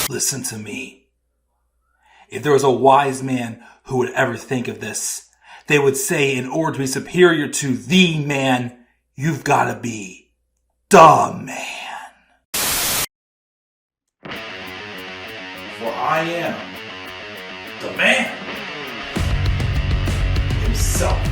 Listen to me. If there was a wise man who would ever think of this, they would say in order to be superior to the man, you've got to be the man. For I am the man himself.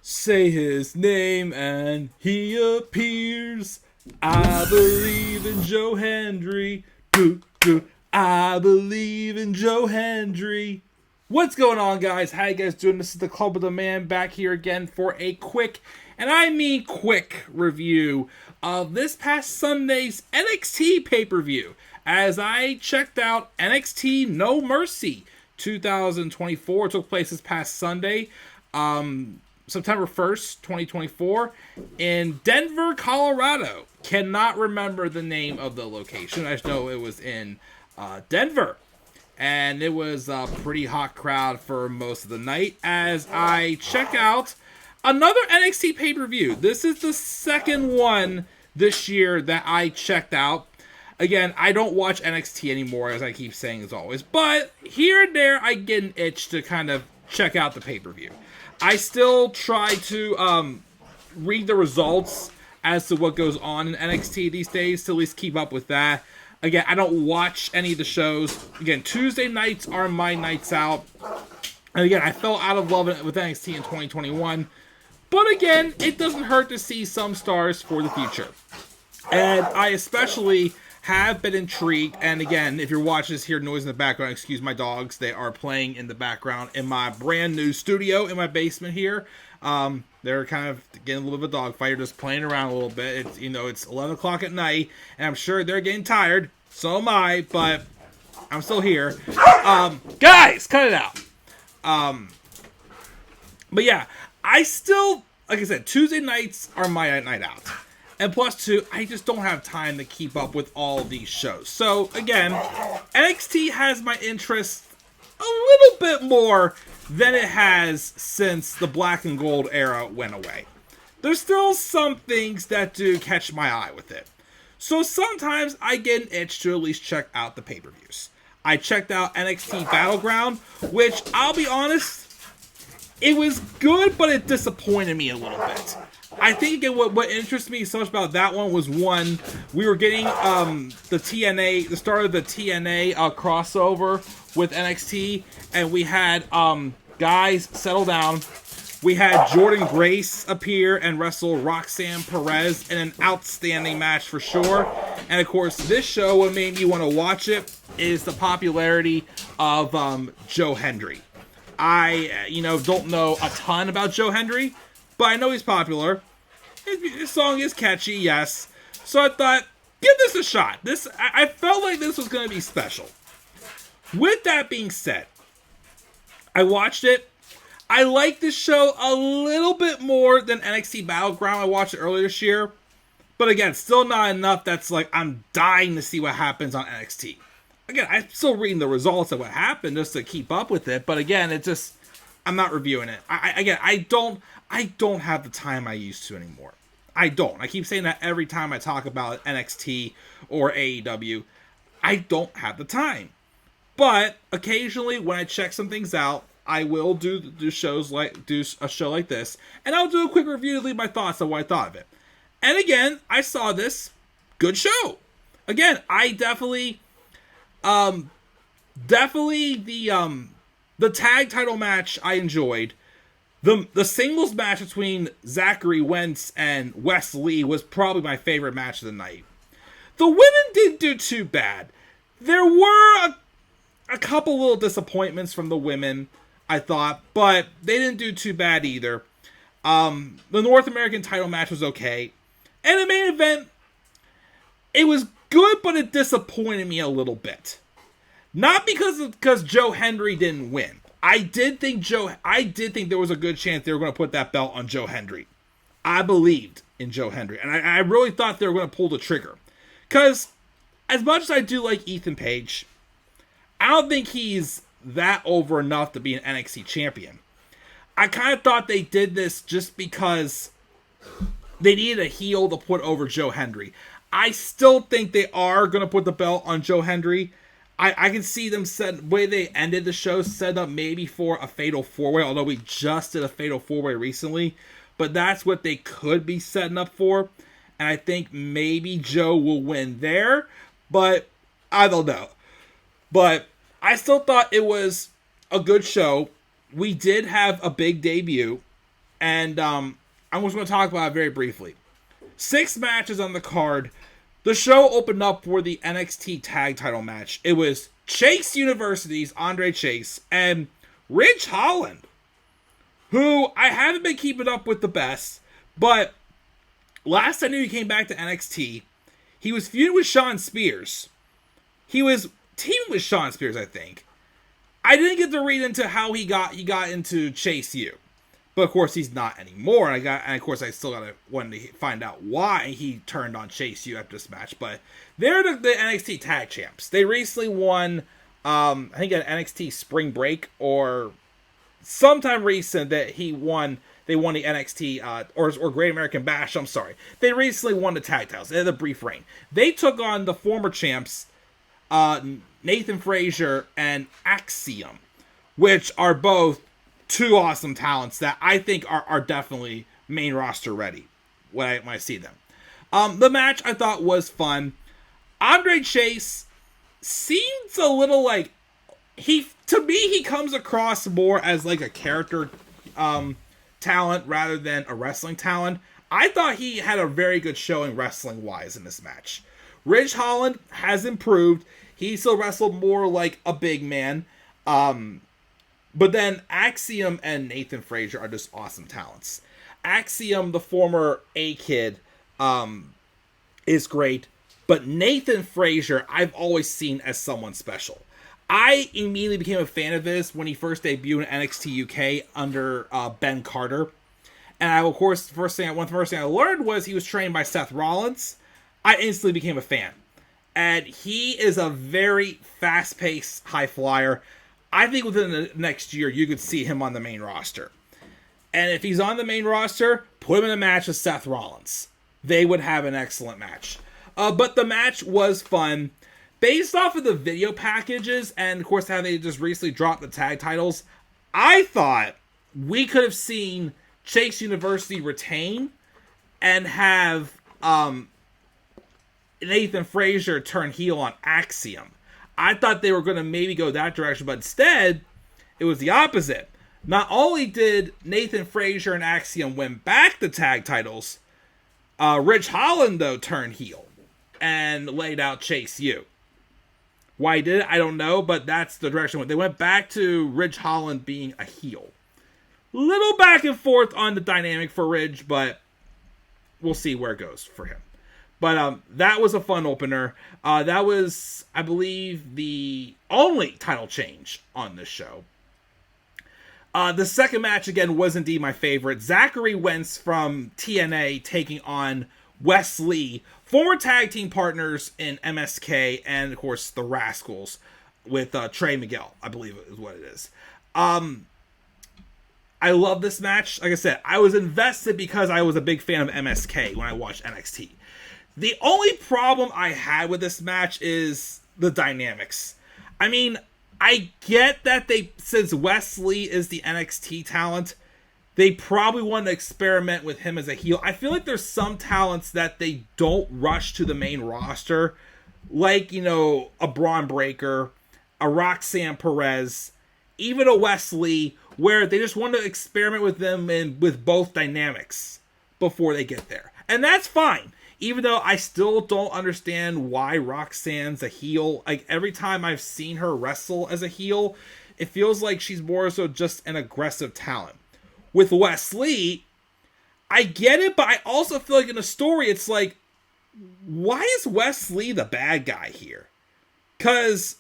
Say his name and he appears. I believe in Joe Hendry. I believe in Joe Hendry. What's going on, guys? How you guys doing? This is the Club of the Man back here again for a quick, and I mean quick, review of this past Sunday's NXT pay-per-view. As I checked out NXT No Mercy 2024. It took place this past Sunday. September 1st, 2024, in Denver, Colorado. Cannot remember the name of the location. I just know it was in Denver. And it was a pretty hot crowd for most of the night as I check out another NXT pay-per-view. This is the second one this year that I checked out. Again, I don't watch NXT anymore, as I keep saying as always. But here and there, I get an itch to kind of check out the pay-per-view. I still try to read the results as to what goes on in NXT these days to at least keep up with that. Again, I don't watch any of the shows. Again, Tuesday nights are my nights out. And again, I fell out of love with NXT in 2021. But again, it doesn't hurt to see some stars for the future. And I especially have been intrigued, and again, if you're watching this, hear noise in the background, excuse my dogs, they are playing in the background in my brand new studio in my basement here. They're kind of getting a little bit of a dog fight, just playing around a little bit. It's, it's 11 o'clock at night, and I'm sure they're getting tired, so am I, but I'm still here. Guys, cut it out. But yeah, I still, like I said, Tuesday nights are my night out. And plus two, I just don't have time to keep up with all of these shows. So again, NXT has my interest a little bit more than it has since the black and gold era went away. There's still some things that do catch my eye with it. So sometimes I get an itch to at least check out the pay-per-views. I checked out NXT Battleground, which I'll be honest, it was good, but it disappointed me a little bit. I think again, what interests me so much about that one was, one, we were getting the start of the TNA crossover with NXT, and we had guys settle down. We had Jordan Grace appear and wrestle Roxanne Perez in an outstanding match for sure. And of course, this show, what made me want to watch it is the popularity of Joe Hendry. I don't know a ton about Joe Hendry, but I know he's popular. His song is catchy, yes. So I thought, give this a shot. I felt like this was going to be special. With that being said, I watched it. I like this show a little bit more than NXT Battleground. I watched it earlier this year. But again, still not enough that's like, I'm dying to see what happens on NXT. Again, I'm still reading the results of what happened just to keep up with it. But again, I'm not reviewing it. I don't have the time I used to anymore. I don't. I keep saying that every time I talk about NXT or AEW. I don't have the time. But occasionally when I check some things out, I will do a show like this, and I'll do a quick review to leave my thoughts on what I thought of it. And again, I saw this. Good show. Again, I definitely the tag title match I enjoyed. The singles match between Zachary, Wentz, and Wes Lee was probably my favorite match of the night. The women didn't do too bad. There were a couple little disappointments from the women, I thought, but they didn't do too bad either. The North American title match was okay. And the main event, it was good, but it disappointed me a little bit. Not because Joe Hendry didn't win. I did think there was a good chance they were going to put that belt on Joe Hendry. I believed in Joe Hendry, and I really thought they were going to pull the trigger. Because as much as I do like Ethan Page, I don't think he's that over enough to be an NXT champion. I kind of thought they did this just because they needed a heel to put over Joe Hendry. I still think they are going to put the belt on Joe Hendry. I can see them the way they ended the show, set up maybe for a Fatal 4-Way, although we just did a Fatal 4-Way recently. But that's what they could be setting up for. And I think maybe Joe will win there. But I don't know. But I still thought it was a good show. We did have a big debut. And I'm just going to talk about it very briefly. 6 matches on the card. The show opened up for the NXT tag title match. It was Chase University's Andre Chase and Ridge Holland, who I haven't been keeping up with the best, but last I knew he came back to NXT, he was feuding with Shawn Spears. He was teaming with Shawn Spears, I think. I didn't get to read into how he got into Chase U. But of course he's not anymore, and of course I still wanted to find out why he turned on Chase U after this match. But they're the NXT Tag Champs. They recently won, I think at NXT Spring Break or sometime recent that they won the NXT or Great American Bash. I'm sorry, they recently won the tag titles. They had a brief reign. They took on the former champs, Nathan Frazer and Axiom, which are both 2 awesome talents that I think are definitely main roster ready when I see them. The match I thought was fun. Andre Chase seems a little like he comes across more as like a character talent rather than a wrestling talent. I thought he had a very good showing wrestling wise in this match. Ridge Holland has improved. He still wrestled more like a big man. But then Axiom and Nathan Frazer are just awesome talents. Axiom, the former A-Kid, is great. But Nathan Frazer, I've always seen as someone special. I immediately became a fan of his when he first debuted in NXT UK under Ben Carter. And of course, the first thing I learned was he was trained by Seth Rollins. I instantly became a fan. And he is a very fast-paced high flyer. I think within the next year, you could see him on the main roster. And if he's on the main roster, put him in a match with Seth Rollins. They would have an excellent match. But the match was fun. Based off of the video packages, and of course how they just recently dropped the tag titles, I thought we could have seen Chase University retain and have Nathan Frazer turn heel on Axiom. I thought they were going to maybe go that direction, but instead, it was the opposite. Not only did Nathan Frazer and Axiom win back the tag titles, Ridge Holland, though, turned heel and laid out Chase U. Why he did it, I don't know, but that's the direction. They went back to Ridge Holland being a heel. Little back and forth on the dynamic for Ridge, but we'll see where it goes for him. But that was a fun opener. That was, I believe, the only title change on this show. The second match, again, was indeed my favorite. Zachary Wentz from TNA taking on Wes Lee, former tag team partners in MSK, and, of course, the Rascals with Trey Miguel, I believe is what it is. I love this match. Like I said, I was invested because I was a big fan of MSK when I watched NXT. The only problem I had with this match is the dynamics. I mean, I get that since Wes Lee is the NXT talent, they probably want to experiment with him as a heel. I feel like there's some talents that they don't rush to the main roster, like, a Braun Breaker, a Roxanne Perez, even a Wes Lee, where they just want to experiment with them and with both dynamics before they get there. And that's fine. Even though I still don't understand why Roxanne's a heel. Like, every time I've seen her wrestle as a heel, it feels like she's more so just an aggressive talent. With Wes Lee, I get it, but I also feel like in the story, it's like, why is Wes Lee the bad guy here? Because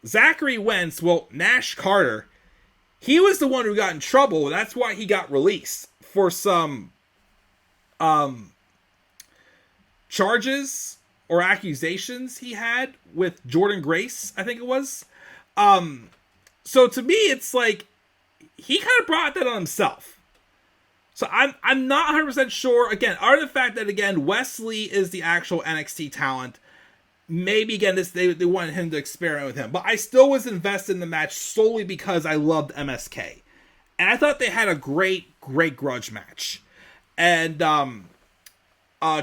Zachary Wentz, well, Nash Carter, he was the one who got in trouble. That's why he got released for some charges or accusations he had with Jordan Grace, I think it was. So to me, it's like he kind of brought that on himself. So I'm not 100% sure. Again, other than the fact that, again, Wesley is the actual NXT talent. Maybe, again, they wanted him to experiment with him. But I still was invested in the match solely because I loved MSK. And I thought they had a great grudge match. And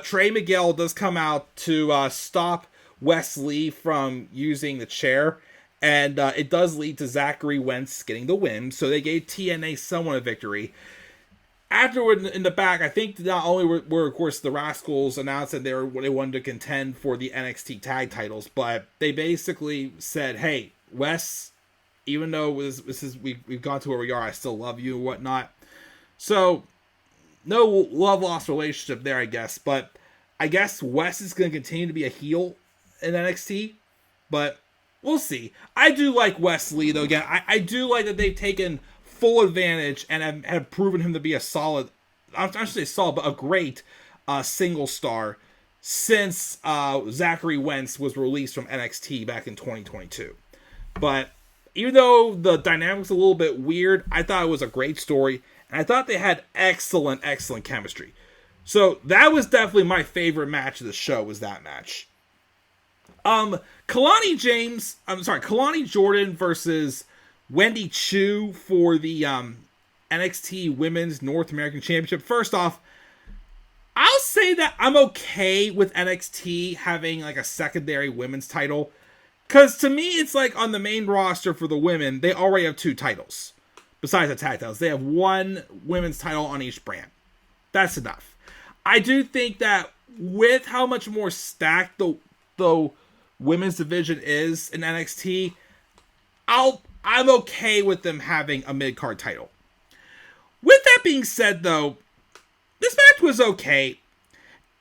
Trey Miguel does come out to stop Wesley from using the chair. And it does lead to Zachary Wentz getting the win. So they gave TNA someone a victory. Afterward, in the back, I think not only were of course the Rascals announced that they wanted to contend for the NXT tag titles, but they basically said, "Hey, Wes, even though we've gone to where we are, I still love you and whatnot." So no love lost relationship there, I guess. But I guess Wes is going to continue to be a heel in NXT, but we'll see. I do like Wesley though. Again, I do like that they've taken full advantage and have proven him to be a solid, I should say solid, but a great single star since Zachary Wentz was released from NXT back in 2022. But even though the dynamics a little bit weird, I thought it was a great story, and I thought they had excellent chemistry. So that was definitely my favorite match of the show, was that match. Kelani Jordan versus Wendy Choo for the NXT Women's North American Championship. First off, I'll say that I'm okay with NXT having like a secondary women's title. Because to me, it's like on the main roster for the women, they already have 2 titles. Besides the tag titles, they have 1 women's title on each brand. That's enough. I do think that with how much more stacked the women's division is in NXT, I'm okay with them having a mid-card title. With that being said, though, this match was okay.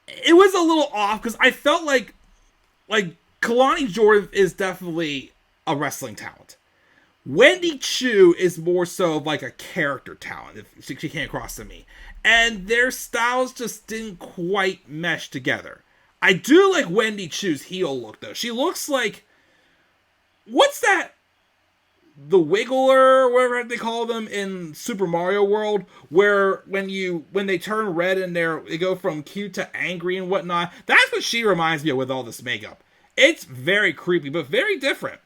It was a little off because I felt like Kelani Jordan is definitely a wrestling talent. Wendy Choo is more so of like a character talent, if she came across to me. And their styles just didn't quite mesh together. I do like Wendy Choo's heel look, though. She looks like... What's that? The Wiggler, or whatever they call them in Super Mario World, where when they turn red and they go from cute to angry and whatnot. That's what she reminds me of with all this makeup. It's very creepy, but very different.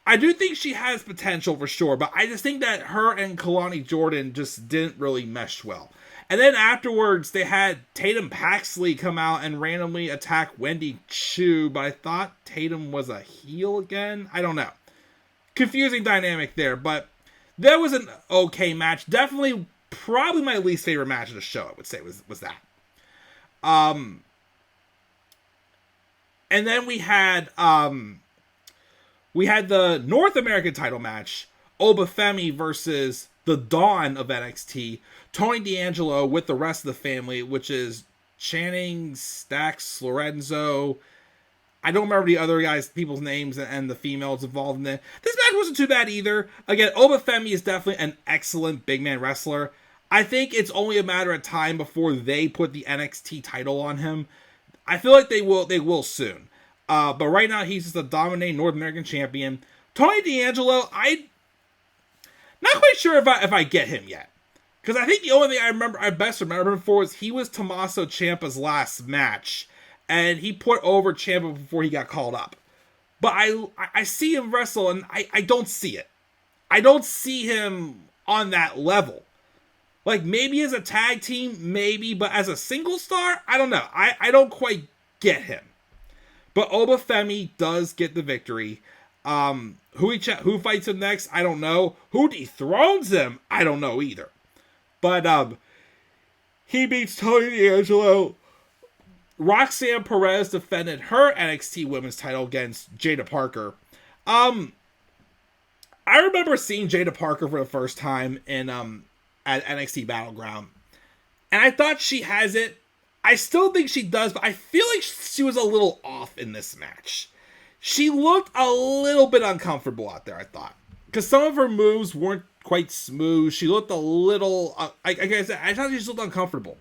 I do think she has potential for sure, but I just think that her and Kelani Jordan just didn't really mesh well. And then afterwards, they had Tatum Paxley come out and randomly attack Wendy Choo, but I thought Tatum was a heel again? I don't know. Confusing dynamic there, but that was an okay match. Definitely, probably my least favorite match of the show, I would say, was that. And then we had the North American title match, Femi versus the Dawn of NXT, Tony D'Angelo with the rest of the family, which is Channing, Stax, Lorenzo. I don't remember the other people's names and the females involved in it. This match wasn't too bad either. Again, Femi is definitely an excellent big man wrestler. I think it's only a matter of time before they put the NXT title on him. I feel like they will soon. But right now, he's just a dominating North American champion. Tony D'Angelo, I'm not quite sure if I get him yet. Because I think the only thing I best remember him for is he was Tommaso Ciampa's last match. And he put over Ciampa before he got called up. But I see him wrestle, and I don't see it. I don't see him on that level. Like, maybe as a tag team, maybe. But as a single star, I don't know. I don't quite get him. But Femi does get the victory. Who fights him next? I don't know. Who dethrones him? I don't know either. But he beats Tony D'Angelo. Roxanne Perez defended her NXT Women's title against Jaida Parker. I remember seeing Jaida Parker for the first time in at NXT Battleground, and I thought she has it. I still think she does, but I feel like she was a little off in this match. she looked a little bit uncomfortable out there, I thought. Because some of her moves weren't quite smooth. She looked a little, like I said, I thought she just looked uncomfortable.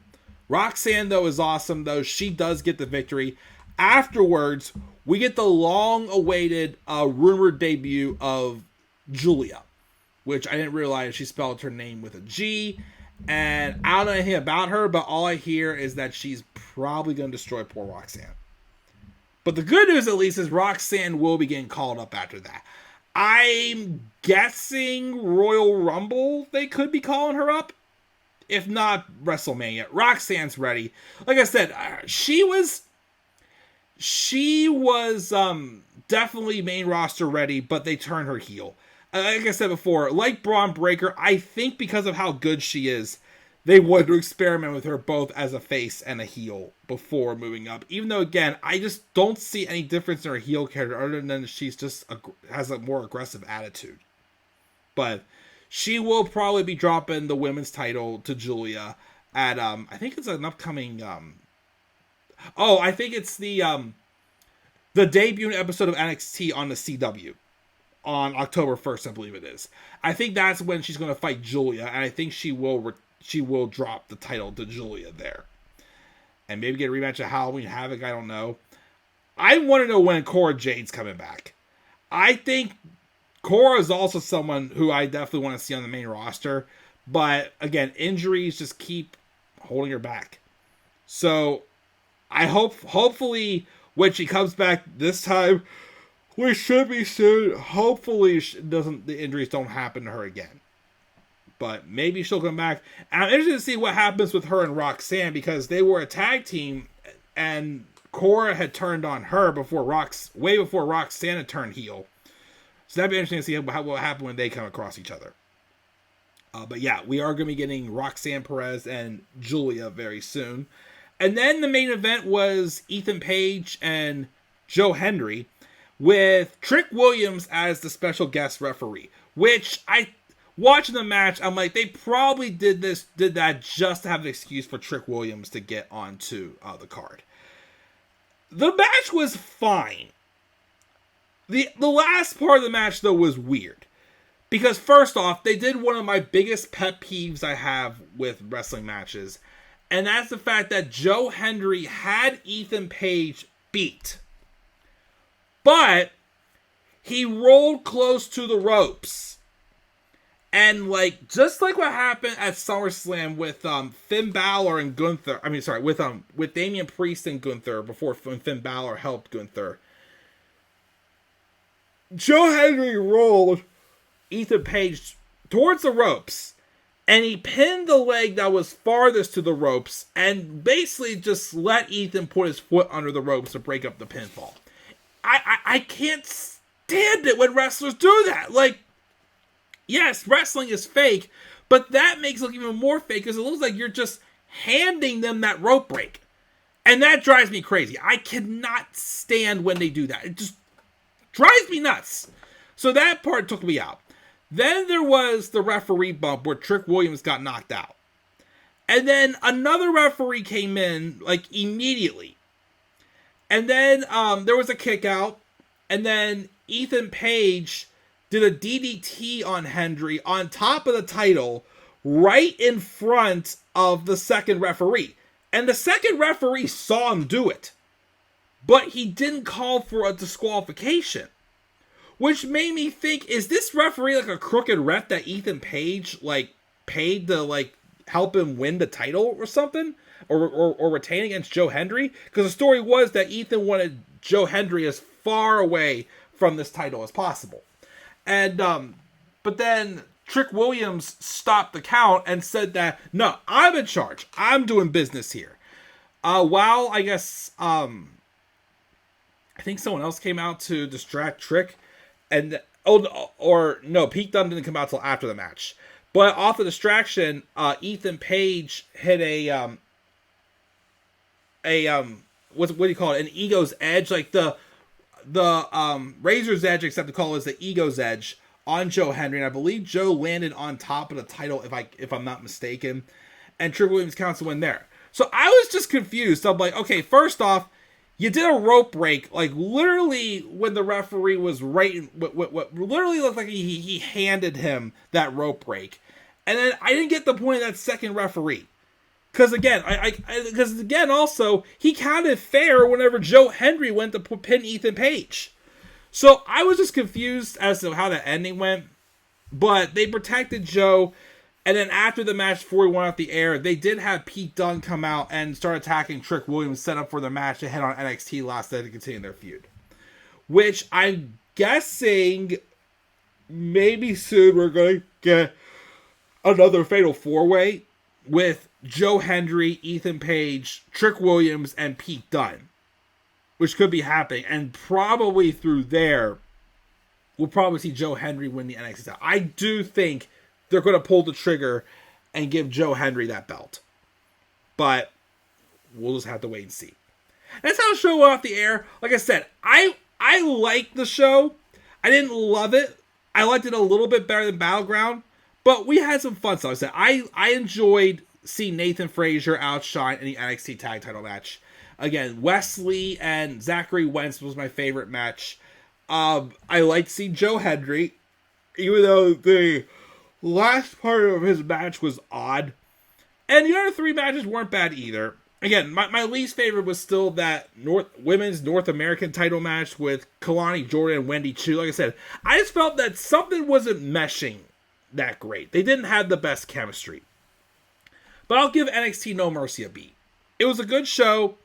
Roxanne, though, is awesome, though. She does get the victory. Afterwards, we get the long-awaited rumored debut of Giulia, which I didn't realize she spelled her name with a G. And I don't know anything about her, but all I hear is that she's probably going to destroy poor Roxanne. But the good news, at least, is Roxanne will be getting called up after that. I'm guessing Royal Rumble, they could be calling her up. If not, WrestleMania. Roxanne's ready. Like I said, she was definitely main roster ready, but they turned her heel. Like I said before, like Braun Breaker, I think because of how good she is, they wanted to experiment with her both as a face and a heel before moving up. Even though, again, I just don't see any difference in her heel character other than she's just has a more aggressive attitude. But she will probably be dropping the women's title to Giulia at, I think it's an upcoming, I think it's the debut episode of NXT on the CW on October 1st, I believe it is. I think that's when she's going to fight Giulia, and I think she will drop the title to Giulia there. And maybe get a rematch of Halloween Havoc, I don't know. I want to know when Cora Jade's coming back. I think Cora is also someone who I definitely want to see on the main roster. But, again, injuries just keep holding her back. So, I hopefully, when she comes back this time, which should be soon, hopefully the injuries don't happen to her again. But maybe she'll come back. And I'm interested to see what happens with her and Roxanne, because they were a tag team, and Cora had turned on her way before Roxanne had turned heel. So that'd be interesting to see what will happen when they come across each other. But yeah, we are going to be getting Roxanne Perez and Giulia very soon. And then the main event was Ethan Page and Joe Hendry with Trick Williams as the special guest referee, which watching the match, I'm like, they probably did that just to have an excuse for Trick Williams to get onto the card. The match was fine. The last part of the match, though, was weird. Because first off, they did one of my biggest pet peeves I have with wrestling matches. And that's the fact that Joe Hendry had Ethan Page beat. But he rolled close to the ropes. And just like what happened at SummerSlam with Finn Balor and Gunther. With Damian Priest and Gunther before Finn Balor helped Gunther. Joe Hendry rolled Ethan Page towards the ropes. And he pinned the leg that was farthest to the ropes and basically just let Ethan put his foot under the ropes to break up the pinfall. I can't stand it when wrestlers do that. Yes, wrestling is fake, but that makes it look even more fake because it looks like you're just handing them that rope break. And that drives me crazy. I cannot stand when they do that. It just drives me nuts. So that part took me out. Then there was the referee bump where Trick Williams got knocked out. And then another referee came in, immediately. And then there was a kick out. And then Ethan Page did a DDT on Hendry on top of the title right in front of the second referee. And the second referee saw him do it. But he didn't call for a disqualification. Which made me think, is this referee a crooked ref that Ethan Page, paid to, help him win the title or something? Or retain against Joe Hendry? Because the story was that Ethan wanted Joe Hendry as far away from this title as possible. And, but then Trick Williams stopped the count and said that, no, I'm in charge. I'm doing business here. While, I guess, I think someone else came out to distract Trick. And Pete Dunne didn't come out till after the match. But off the distraction, Ethan Page hit what do you call it? An ego's edge, the razor's edge, except to call it the ego's edge on Joe Hendry. And I believe Joe landed on top of the title, if I'm not mistaken. And Trick Williams counts the win there. So I was just confused. I'm like, okay, first off, You did a rope break, like literally when the referee was right, what literally looked like he handed him that rope break, and then I didn't get the point of that second referee, because again, also he counted fair whenever Hendry went to pin Ethan Page, so I was just confused as to how that ending went, but they protected Joe. And then after the match, before we went off the air, they did have Pete Dunne come out and start attacking Trick Williams, set up for the match to head on NXT last night to continue their feud. Which I'm guessing maybe soon we're going to get another Fatal 4-Way with Joe Hendry, Ethan Page, Trick Williams, and Pete Dunne. Which could be happening. And probably through there, we'll probably see Joe Hendry win the NXT title. I do think they're going to pull the trigger and give Joe Hendry that belt. But we'll just have to wait and see. That's how the show went off the air. Like I said, I liked the show. I didn't love it. I liked it a little bit better than Battleground. But we had some fun stuff. I enjoyed seeing Nathan Frazer outshine in the NXT tag title match. Again, Wesley and Zachary Wentz was my favorite match. I liked seeing Joe Hendry. Even though the last part of his match was odd. And the other three matches weren't bad either. Again, my least favorite was still that women's North American title match with Kelani, Jordan, and Wendy Choo. Like I said, I just felt that something wasn't meshing that great. They didn't have the best chemistry. But I'll give NXT No Mercy a B. It was a good show.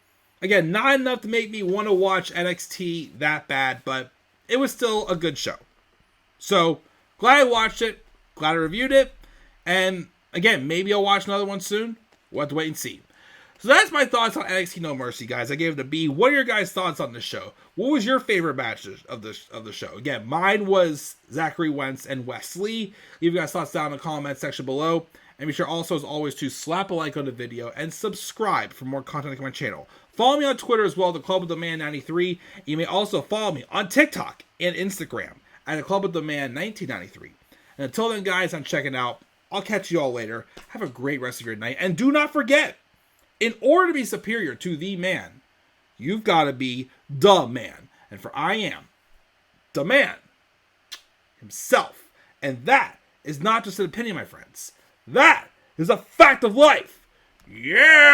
Again, not enough to make me want to watch NXT that bad, but it was still a good show. So, glad I watched it. Glad I reviewed it. And again, maybe I'll watch another one soon. We'll have to wait and see. So that's my thoughts on NXT No Mercy, guys. I gave it a B. What are your guys' thoughts on the show? What was your favorite match of the show? Again, mine was Zachary Wentz and Wesley. Leave your guys' thoughts down in the comment section below. And be sure also, as always, to slap a like on the video and subscribe for more content on my channel. Follow me on Twitter as well, the Club of the Man 93. You may also follow me on TikTok and Instagram at the Club of the Man 1993. And until then, guys, I'm checking out. I'll catch you all later. Have a great rest of your night. And do not forget, in order to be superior to the man, you've got to be the man. And for I am the man himself. And that is not just an opinion, my friends. That is a fact of life. Yeah!